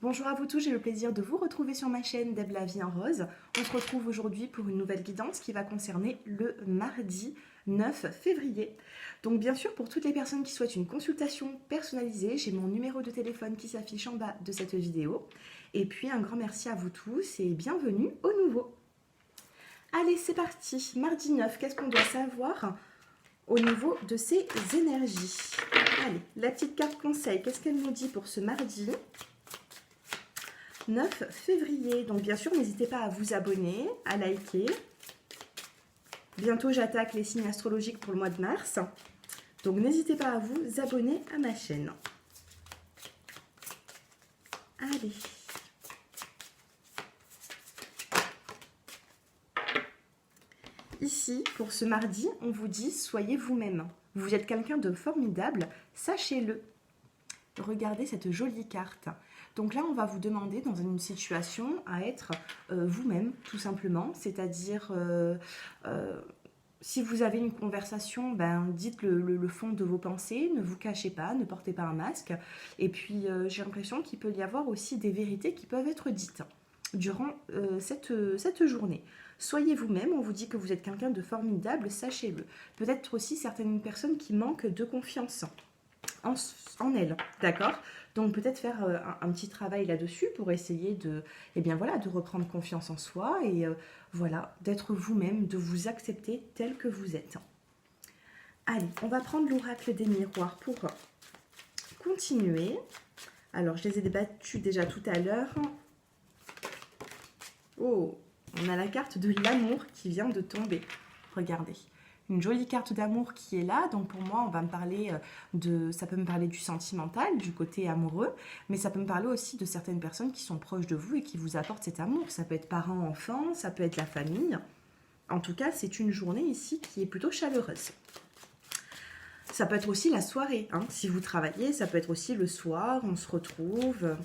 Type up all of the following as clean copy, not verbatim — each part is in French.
Bonjour à vous tous, j'ai le plaisir de vous retrouver sur ma chaîne Deb la vie en rose. On se retrouve aujourd'hui pour une nouvelle guidance qui va concerner le mardi 9 février. Donc bien sûr, pour toutes les personnes qui souhaitent une consultation personnalisée, j'ai mon numéro de téléphone qui s'affiche en bas de cette vidéo. Et puis un grand merci à vous tous et bienvenue au nouveau. Allez, c'est parti. Mardi 9, qu'est-ce qu'on doit savoir au niveau de ces énergies? Allez, la petite carte conseil, qu'est-ce qu'elle nous dit pour ce mardi 9 février. Donc bien sûr, n'hésitez pas à vous abonner, à liker. Bientôt, j'attaque les signes astrologiques pour le mois de mars. Donc n'hésitez pas à vous abonner à ma chaîne. Allez. Ici, pour ce mardi, on vous dit, soyez vous-même. Vous êtes quelqu'un de formidable, sachez-le. Regardez cette jolie carte. Donc là, on va vous demander dans une situation à être vous-même, tout simplement. C'est-à-dire, si vous avez une conversation, ben, dites le fond de vos pensées, ne vous cachez pas, ne portez pas un masque. Et puis, j'ai l'impression qu'il peut y avoir aussi des vérités qui peuvent être dites durant cette journée. Soyez vous-même, on vous dit que vous êtes quelqu'un de formidable, sachez-le. Peut-être aussi certaines personnes qui manquent de confiance en elles, d'accord? Donc peut-être faire un petit travail là-dessus pour essayer de, eh bien voilà, de reprendre confiance en soi et voilà, d'être vous-même, de vous accepter tel que vous êtes. Allez, on va prendre l'oracle des miroirs pour continuer. Alors, je les ai débattus déjà tout à l'heure. Oh, on a la carte de l'amour qui vient de tomber. Regardez. Une jolie carte d'amour qui est là, donc pour moi on va me parler ça peut me parler du sentimental, du côté amoureux, mais ça peut me parler aussi de certaines personnes qui sont proches de vous et qui vous apportent cet amour. Ça peut être parents, enfants, ça peut être la famille. En tout cas, c'est une journée ici qui est plutôt chaleureuse. Ça peut être aussi la soirée, hein. Si vous travaillez, ça peut être aussi le soir, on se retrouve.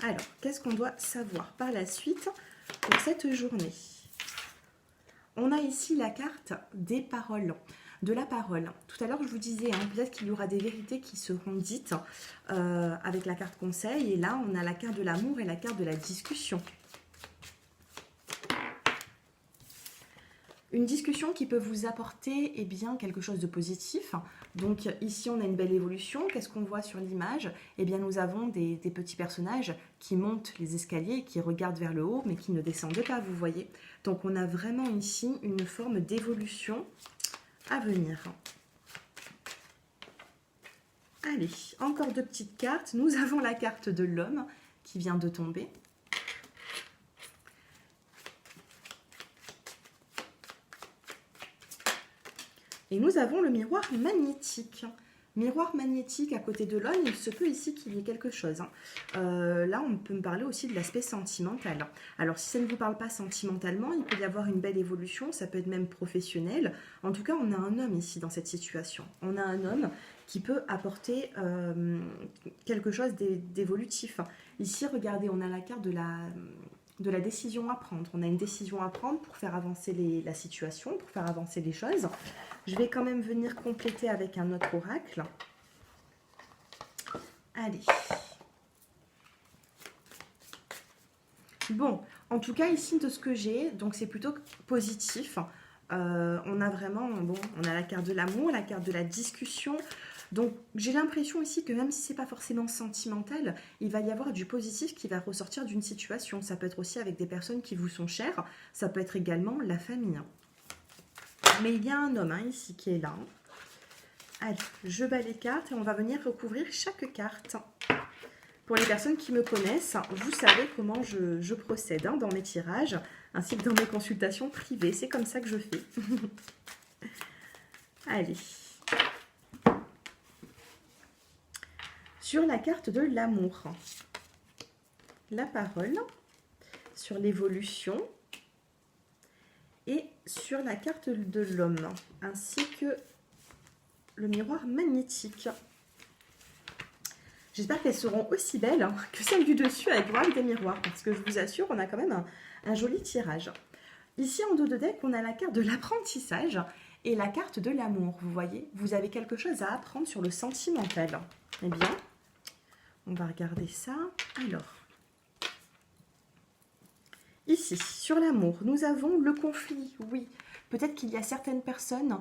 Alors, qu'est-ce qu'on doit savoir par la suite pour cette journée ? On a ici la carte des paroles, de la parole. Tout à l'heure, je vous disais, hein, peut-être qu'il y aura des vérités qui seront dites avec la carte conseil. Et là, on a la carte de l'amour et la carte de la discussion. Une discussion qui peut vous apporter eh bien, quelque chose de positif. Donc ici, on a une belle évolution. Qu'est-ce qu'on voit sur l'image? Eh bien, nous avons des petits personnages qui montent les escaliers, qui regardent vers le haut, mais qui ne descendent pas, vous voyez. Donc, on a vraiment ici une forme d'évolution à venir. Allez, encore deux petites cartes. Nous avons la carte de l'homme qui vient de tomber. Et nous avons le miroir magnétique. Miroir magnétique à côté de l'homme, il se peut ici qu'il y ait quelque chose. Là, on peut me parler aussi de l'aspect sentimental. Alors, si ça ne vous parle pas sentimentalement, il peut y avoir une belle évolution, ça peut être même professionnel. En tout cas, on a un homme ici dans cette situation. On a un homme qui peut apporter quelque chose d'évolutif. Ici, regardez, on a la carte de la décision à prendre. On a une décision à prendre pour faire avancer la situation, pour faire avancer les choses. Je vais quand même venir compléter avec un autre oracle. Allez. Bon, en tout cas, ici, de ce que j'ai, donc c'est plutôt positif. On a vraiment, bon, on a la carte de l'amour, la carte de la discussion. Donc, j'ai l'impression ici que même si ce n'est pas forcément sentimental, il va y avoir du positif qui va ressortir d'une situation. Ça peut être aussi avec des personnes qui vous sont chères. Ça peut être également la famille. Mais il y a un homme ici qui est là. Allez, je bats les cartes et on va venir recouvrir chaque carte. Pour les personnes qui me connaissent, vous savez comment je procède dans mes tirages, ainsi que dans mes consultations privées. C'est comme ça que je fais. Allez. Sur la carte de l'amour, la parole, sur l'évolution et sur la carte de l'homme, ainsi que le miroir magnétique. J'espère qu'elles seront aussi belles que celles du dessus avec l'oracle des miroirs, parce que je vous assure, on a quand même un joli tirage. Ici, en dos de deck, on a la carte de l'apprentissage et la carte de l'amour. Vous voyez, vous avez quelque chose à apprendre sur le sentimental. Eh bien, on va regarder ça. Alors, Ici, sur l'amour, nous avons le conflit, oui. Peut-être qu'il y a certaines personnes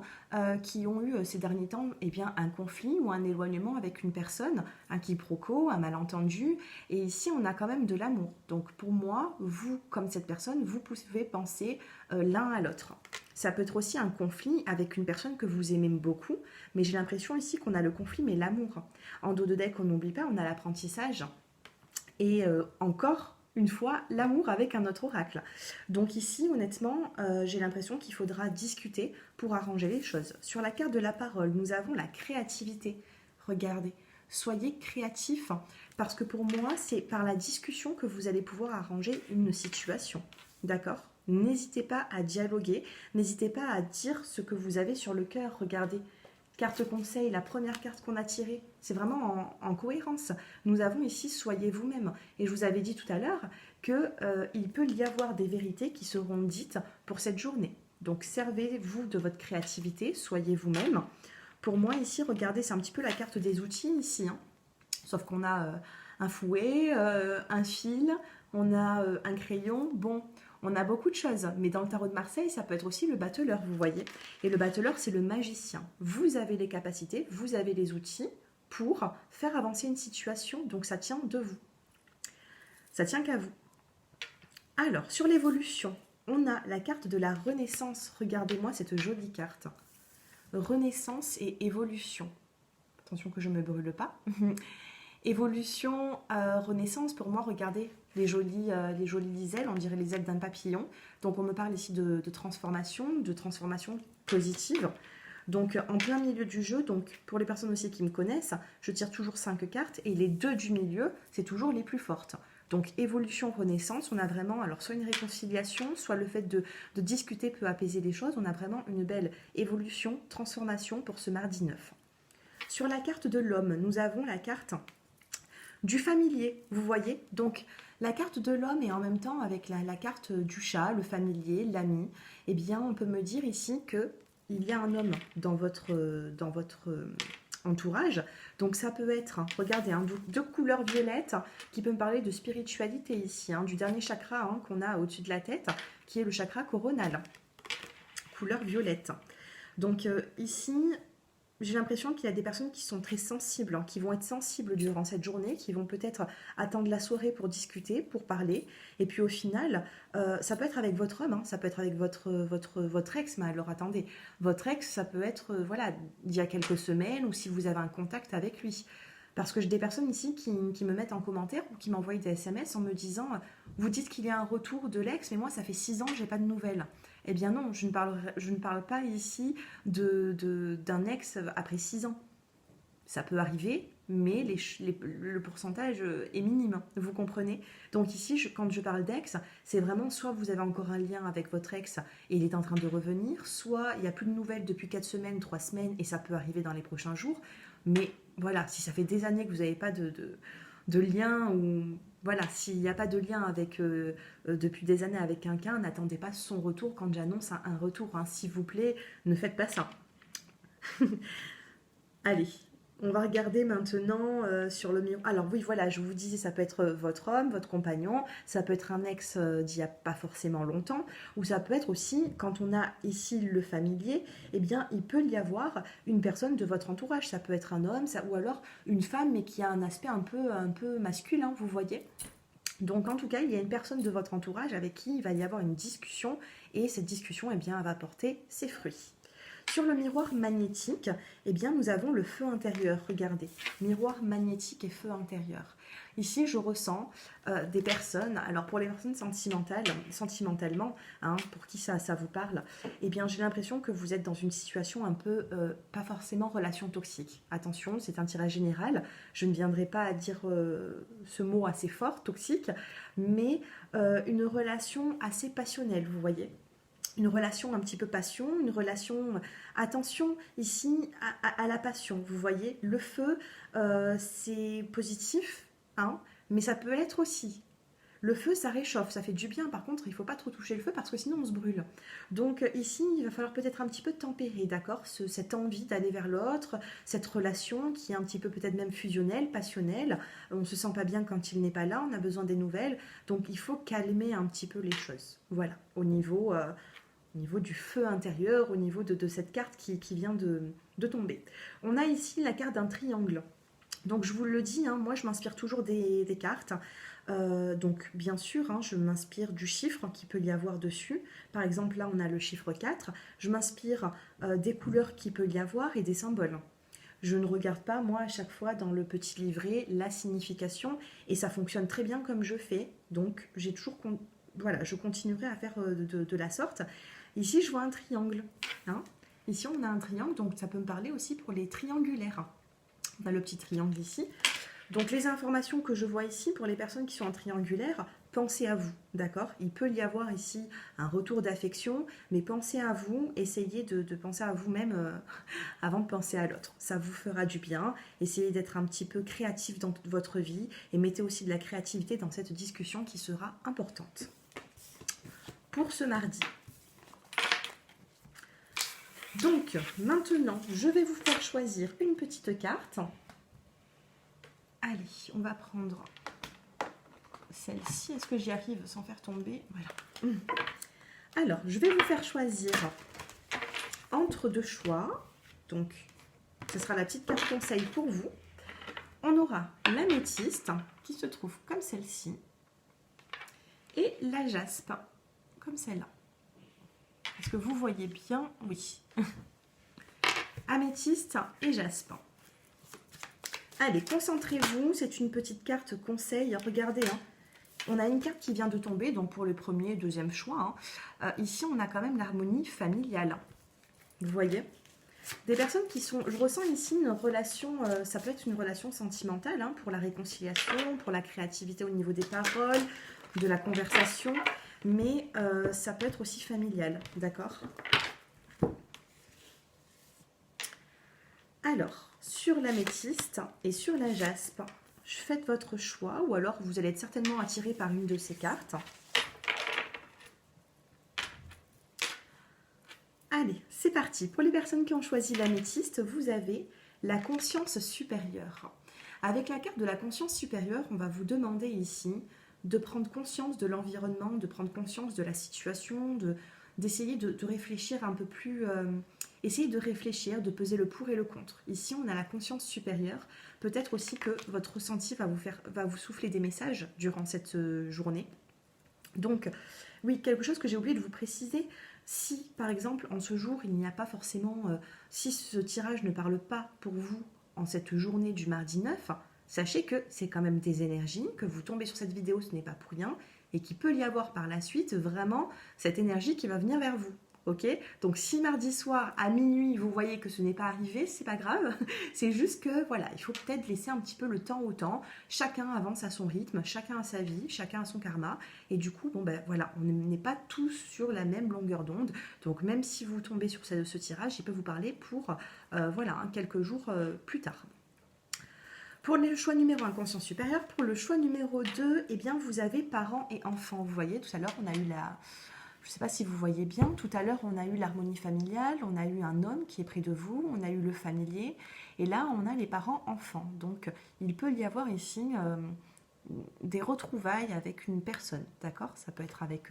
qui ont eu ces derniers temps eh bien, un conflit ou un éloignement avec une personne, un quiproquo, un malentendu. Et ici, on a quand même de l'amour. Donc pour moi, vous, comme cette personne, vous pouvez penser l'un à l'autre. Ça peut être aussi un conflit avec une personne que vous aimez beaucoup, mais j'ai l'impression ici qu'on a le conflit, mais l'amour. En dos de deck, on n'oublie pas, on a l'apprentissage. Et encore une fois, l'amour avec un autre oracle. Donc ici, honnêtement, j'ai l'impression qu'il faudra discuter pour arranger les choses. Sur la carte de la parole, nous avons la créativité. Regardez, soyez créatifs, parce que pour moi, c'est par la discussion que vous allez pouvoir arranger une situation. D'accord? N'hésitez pas à dialoguer, n'hésitez pas à dire ce que vous avez sur le cœur. Regardez, carte conseil, la première carte qu'on a tirée, c'est vraiment en cohérence. Nous avons ici soyez vous-même. Et je vous avais dit tout à l'heure qu'il peut y avoir des vérités qui seront dites pour cette journée. Donc servez-vous de votre créativité, soyez vous-même. Pour moi ici, regardez, c'est un petit peu la carte des outils ici. Hein. Sauf qu'on a un fouet, un fil, on a un crayon. Bon, on a beaucoup de choses, mais dans le tarot de Marseille, ça peut être aussi le battleur, vous voyez. Et le battleur, c'est le magicien. Vous avez les capacités, vous avez les outils pour faire avancer une situation, donc ça tient de vous. Ça tient qu'à vous. Alors, sur l'évolution, on a la carte de la renaissance. Regardez-moi cette jolie carte. Renaissance et évolution. Attention que je ne me brûle pas. Évolution, renaissance, pour moi, regardez les jolies ailes, on dirait les ailes d'un papillon. Donc on me parle ici de transformation positive. Donc en plein milieu du jeu, donc pour les personnes aussi qui me connaissent, je tire toujours 5 cartes et les 2 du milieu, c'est toujours les plus fortes. Donc évolution, renaissance, on a vraiment alors soit une réconciliation, soit le fait de discuter peut apaiser les choses. On a vraiment une belle évolution, transformation pour ce mardi 9. Sur la carte de l'homme, nous avons la carte du familier, vous voyez. Donc la carte de l'homme et en même temps avec la carte du chat, le familier, l'ami, eh bien on peut me dire ici que il y a un homme dans votre entourage. Donc ça peut être, regardez, deux couleurs violettes qui peut me parler de spiritualité ici, du dernier chakra qu'on a au-dessus de la tête, qui est le chakra coronal. Couleur violette. Donc ici, j'ai l'impression qu'il y a des personnes qui sont très sensibles, qui vont être sensibles durant cette journée, qui vont peut-être attendre la soirée pour discuter, pour parler. Et puis au final, ça peut être avec votre homme, ça peut être avec votre ex, mais alors attendez, votre ex, ça peut être voilà, il y a quelques semaines ou si vous avez un contact avec lui. Parce que j'ai des personnes ici qui me mettent en commentaire ou qui m'envoient des SMS en me disant « Vous dites qu'il y a un retour de l'ex, mais moi ça fait 6 ans, j'ai pas de nouvelles. » Eh bien non, je ne parle pas ici d'un ex après 6 ans. Ça peut arriver, mais le pourcentage est minime, vous comprenez? Donc ici, quand je parle d'ex, c'est vraiment soit vous avez encore un lien avec votre ex et il est en train de revenir, soit il n'y a plus de nouvelles depuis 4 semaines, 3 semaines, et ça peut arriver dans les prochains jours. Mais voilà, si ça fait des années que vous n'avez pas de lien, ou voilà, s'il n'y a pas de lien avec depuis des années avec quelqu'un, n'attendez pas son retour quand j'annonce un retour. S'il vous plaît, ne faites pas ça. Allez, on va regarder maintenant sur le miroir. Alors oui, voilà, je vous disais, ça peut être votre homme, votre compagnon, ça peut être un ex d'il n'y a pas forcément longtemps, ou ça peut être aussi, quand on a ici le familier, eh bien, il peut y avoir une personne de votre entourage. Ça peut être un homme, ou alors une femme, mais qui a un aspect un peu masculin, vous voyez. Donc en tout cas, il y a une personne de votre entourage avec qui il va y avoir une discussion, et cette discussion, eh bien, elle va porter ses fruits. Sur le miroir magnétique, eh bien, nous avons le feu intérieur. Regardez, miroir magnétique et feu intérieur. Ici, je ressens des personnes, alors pour les personnes sentimentalement, pour qui ça vous parle, eh bien, j'ai l'impression que vous êtes dans une situation un peu, pas forcément relation toxique. Attention, c'est un tirage général. Je ne viendrai pas à dire ce mot assez fort, toxique, mais une relation assez passionnelle, vous voyez. Une relation un petit peu passion, une relation attention ici à la passion. Vous voyez, le feu, c'est positif, mais ça peut être aussi Le feu, ça réchauffe, ça fait du bien. Par contre, il ne faut pas trop toucher le feu parce que sinon on se brûle. Donc ici, il va falloir peut-être un petit peu tempérer, d'accord, cette envie d'aller vers l'autre, cette relation qui est un petit peu peut-être même fusionnelle, passionnelle. On ne se sent pas bien quand il n'est pas là, on a besoin des nouvelles. Donc il faut calmer un petit peu les choses. Voilà, au niveau du feu intérieur, au niveau de cette carte qui vient de tomber. On a ici la carte d'un triangle. Donc je vous le dis, hein, moi je m'inspire toujours des cartes. Donc bien sûr, hein, je m'inspire du chiffre qu'il peut y avoir dessus. Par exemple, là on a le chiffre 4. Je m'inspire des couleurs qu'il peut y avoir et des symboles. Je ne regarde pas, moi, à chaque fois dans le petit livret, la signification. Et ça fonctionne très bien comme je fais. Donc j'ai toujours... Voilà, je continuerai à faire de la sorte. Ici, je vois un triangle. Hein. Ici, on a un triangle, donc ça peut me parler aussi pour les triangulaires. On a le petit triangle ici. Donc les informations que je vois ici, pour les personnes qui sont en triangulaire, pensez à vous, d'accord? Il peut y avoir ici un retour d'affection, mais pensez à vous, essayez de penser à vous-même avant de penser à l'autre. Ça vous fera du bien. Essayez d'être un petit peu créatif dans votre vie et mettez aussi de la créativité dans cette discussion qui sera importante. Pour ce mardi. Donc, maintenant, je vais vous faire choisir une petite carte. Allez, on va prendre celle-ci. Est-ce que j'y arrive sans faire tomber? Voilà. Alors, je vais vous faire choisir entre deux choix. Donc, ce sera la petite carte conseil pour vous. On aura l'améthyste, qui se trouve comme celle-ci, et la jaspe, comme celle-là. Est-ce que vous voyez bien? Oui. Améthyste et jaspe. Allez, concentrez-vous. C'est une petite carte conseil. Regardez, hein. On a une carte qui vient de tomber, donc pour le premier et deuxième choix. Hein. Ici, on a quand même l'harmonie familiale. Vous voyez? Des personnes qui sont... Je ressens ici une relation, ça peut être une relation sentimentale, hein, pour la réconciliation, pour la créativité au niveau des paroles, de la conversation, mais ça peut être aussi familial, d'accord? Alors, sur l'améthyste et sur la jaspe, faites votre choix, ou alors vous allez être certainement attiré par une de ces cartes. Allez, c'est parti. Pour les personnes qui ont choisi l'améthyste, vous avez la conscience supérieure. Avec la carte de la conscience supérieure, on va vous demander ici de prendre conscience de l'environnement, de prendre conscience de la situation, d'essayer de réfléchir un peu plus... essayez de réfléchir, de peser le pour et le contre. Ici, on a la conscience supérieure. Peut-être aussi que votre ressenti va vous souffler des messages durant cette journée. Donc, oui, quelque chose que j'ai oublié de vous préciser. Si, par exemple, en ce jour, il n'y a pas forcément... si ce tirage ne parle pas pour vous en cette journée du mardi 9, sachez que c'est quand même des énergies, que vous tombez sur cette vidéo, ce n'est pas pour rien, et qu'il peut y avoir par la suite vraiment cette énergie qui va venir vers vous. Ok, donc si mardi soir à minuit vous voyez que ce n'est pas arrivé, c'est pas grave, c'est juste que voilà, il faut peut-être laisser un petit peu le temps au temps, chacun avance à son rythme, chacun a sa vie, chacun a son karma, et du coup, bon ben voilà, on n'est pas tous sur la même longueur d'onde, donc même si vous tombez sur ce tirage, il peut vous parler pour voilà, hein, quelques jours plus tard. Pour le choix numéro 1, conscience supérieure, pour le choix numéro 2, eh bien vous avez parents et enfants, vous voyez, tout à l'heure on a eu la... Je ne sais pas si vous voyez bien, tout à l'heure on a eu l'harmonie familiale, on a eu un homme qui est près de vous, on a eu le familier, et là on a les parents-enfants. Donc il peut y avoir ici des retrouvailles avec une personne, d'accord? Ça peut être avec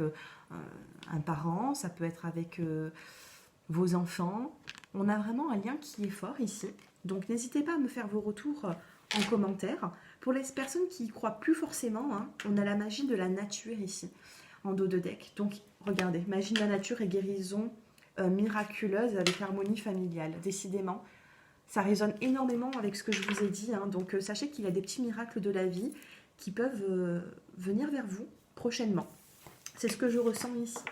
un parent, ça peut être avec vos enfants. On a vraiment un lien qui est fort ici. Donc n'hésitez pas à me faire vos retours en commentaire. Pour les personnes qui y croient plus forcément, hein, on a la magie de la nature ici, en dos de deck. Donc regardez, magie de la nature et guérison miraculeuse avec l'harmonie familiale. Décidément, ça résonne énormément avec ce que je vous ai dit. Hein. Donc sachez qu'il y a des petits miracles de la vie qui peuvent venir vers vous prochainement. C'est ce que je ressens ici.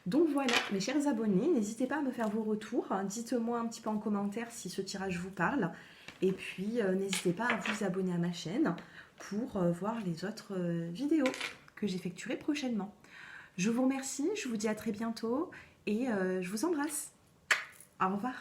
Donc voilà, mes chers abonnés, n'hésitez pas à me faire vos retours. Dites-moi un petit peu en commentaire si ce tirage vous parle. Et puis n'hésitez pas à vous abonner à ma chaîne pour voir les autres vidéos que j'effectuerai prochainement. Je vous remercie, je vous dis à très bientôt et je vous embrasse. Au revoir.